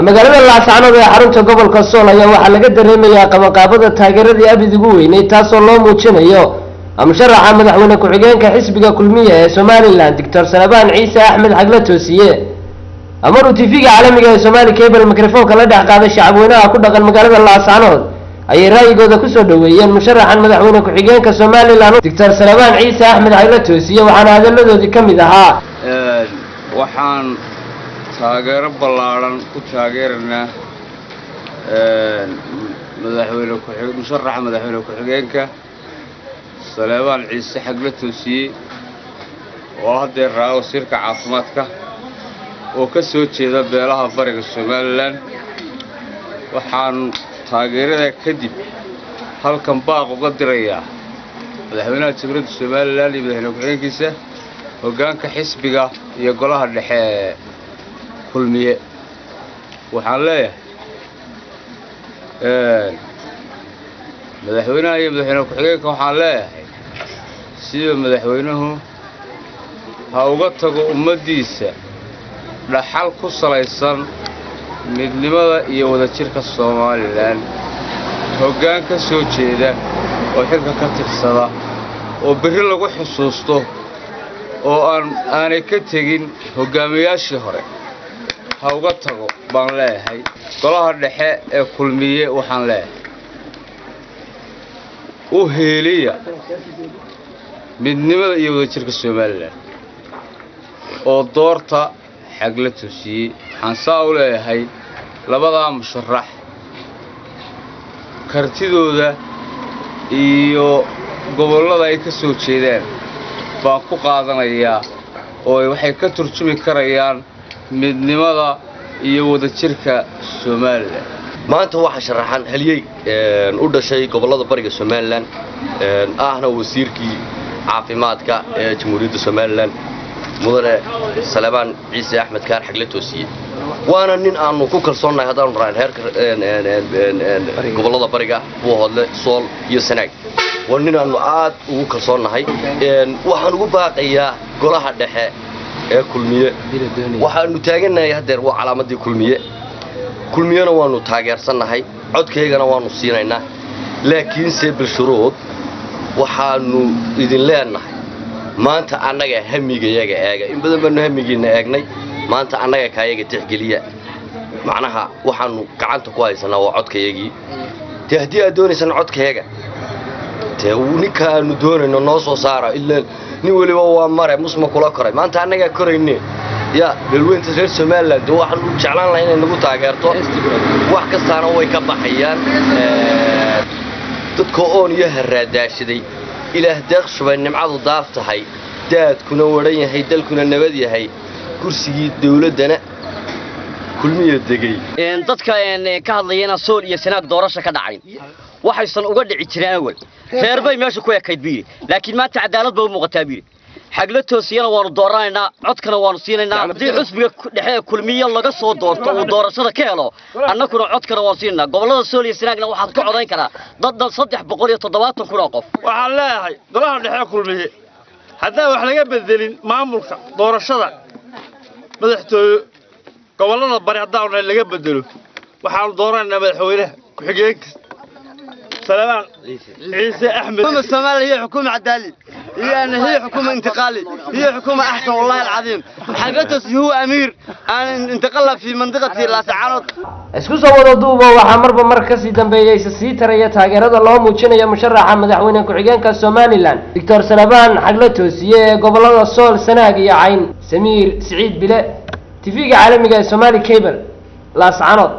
magaalada Laascaanood ee xarunta gobolka Sool ayaa waxa laga dareemayaa qabanqaabada taageeradii abid ugu weynay taasoo loo muujinayo musharaxa madaxweyne ku-xigeenka xisbiga kulmiye ee Somaliland Dr. Salabaan Ciise Axmed Xagla Toosiye amaru TV-ga caalamiga ee Somali Cable microphone la dhex qaaday shacabweynaha ku dhaqan magaalada Laascaanood ayay raayigooda ku soo dhaweeyeen musharaxa madaxweyne ku-xigeenka Somaliland Dr. Salabaan Ciise Axmed Xagla Toosiye waxaana hadaladoodii kamid ahaa waxaan taageero ballaaran ku taageernaa musharaxa madaxweyne ku-xigeenka Salabaan Ciise Xagla Toosiye oo hadda raawo wasiirka caafimaadka oo ka soo jeeda beelaha bariga Somaliland waxaan taageerada kadib halkan baaq uga dirayaa madaxweynaha jamhuuriyadda Somaliland iyo madaxweyne ku-xigeenkiisa hoggaanka xisbiga iyo golaha dhexe kulmiye waxaan leeyahay madaxweynaha iyo madaxweyne ku-xigeenka waxaan leeyahay sida madaxweynuhu ha uga tago ummadiisa dhaxal ku salaysan midnimada iyo wadajirka Somaliland hoggaan ka soo jeeda oo xilka ka tirsada oo biri lagu xusuusto oo aanay ka tegin hogaamiyaashii hore ha uga tago baan leeyahay golaha dhexe ee kulmiye waxaan leeyahay u heeliya midnimada iyo wadajirka Somaliland oo doorta Xagla Toosiye waxaan saa u leeyahay labada musharax kartidooda iyo gobolada ay ka soo jeedaan baan ku qaadanayaa oo waxay ka turjumi karayaan midnimada iyo wadajirka Somaliland maanta waxa sharaxan haliyay u dhashay gobolada bariga Somaliland ahna wasiirkii caafimaadka ee jamhuuriyadda Somaliland mudane Salabaan Ciise Axmed Xagla Toosiye waana nin aanu ku kalsoonahay hadaan raan heerka gobolada bariga Buuhoodle Sool iyo Sanaag waa nin aanu aad ugu kalsoonahay waxaan ugu baaqayaa golaha dhexe ee kulmiye waxaanu taaganahay hadeer waa calaamadii kulmiyana waanu taageersanahay codkeygana waanu siinaynaa laakiin seebal shuruud waxaanu idin leenahay maanta annaga hamigayaga eega in badan baan hamigeena eegnay maanta annaga kaayaga tixgeliya macnaha waxaanu gacanta ku haysanaa waa codkayagii hadii aad doonaysan codkayaga ninkaanu doonayno noo soo saara ilaa nin waliba waa mare musma kula koray maanta annaga koraynay ya dalweynta reer Somaliland waxaan u jeclaan lahayn inay nagu taageerto wax kastaana way ka baxayaan dadka oon iyo haraadaashaday ilaah deeq shubay nimcadu daaf tahay daadkuna waran yahay dalkuna nabad yahay kursigii dawladana kulmiye degay dadka ka hadlayna Sool iyo Sanaag doorasho ka dhacay waxaysan uga dhici jireen awal reer bay meesha ku ekayd biye laakiin maanta cadaalad baa u muuqataa biye Xagla Toosiyana waanu dooranaynaa codkana waanu siinaynaa hadii xisbiga dhexe kulmiye laga soo doorto oo doorashada ka helo annaguna codkana waanu siinaynaa gobolada Sool iyo Sanaagna waxaad ku codayn karaa dad 370 kun oo qof waxaan leeyahay golaha dhexe kulmiye haddii wax laga bedelin maamulka doorashada madaxtooyo gobolada bari haddii laga bedelo waxaan dooranaynaa madaxweynaha ku-xigeenka Salabaan Ciise Axmed Somaliland هي حكومة عدالة هي حكومة انتقالي هي حكومة أحسن والله العظيم Xagla Toosiye هو أمير أن انتقل في منطقة Laascaanood isku soo wada duubo waxa marba markasi dambeeyay sii taraya taageerada loo muujinayo musharaxa madaxweyne ku-xigeenka Somaliland Dr. Salabaan Xagla Toosiye ee gobolada Sool Sanaag iyo Cayn Samiir Siciid Bile TV-ga caalamiga ee Somali Cable Laascaanood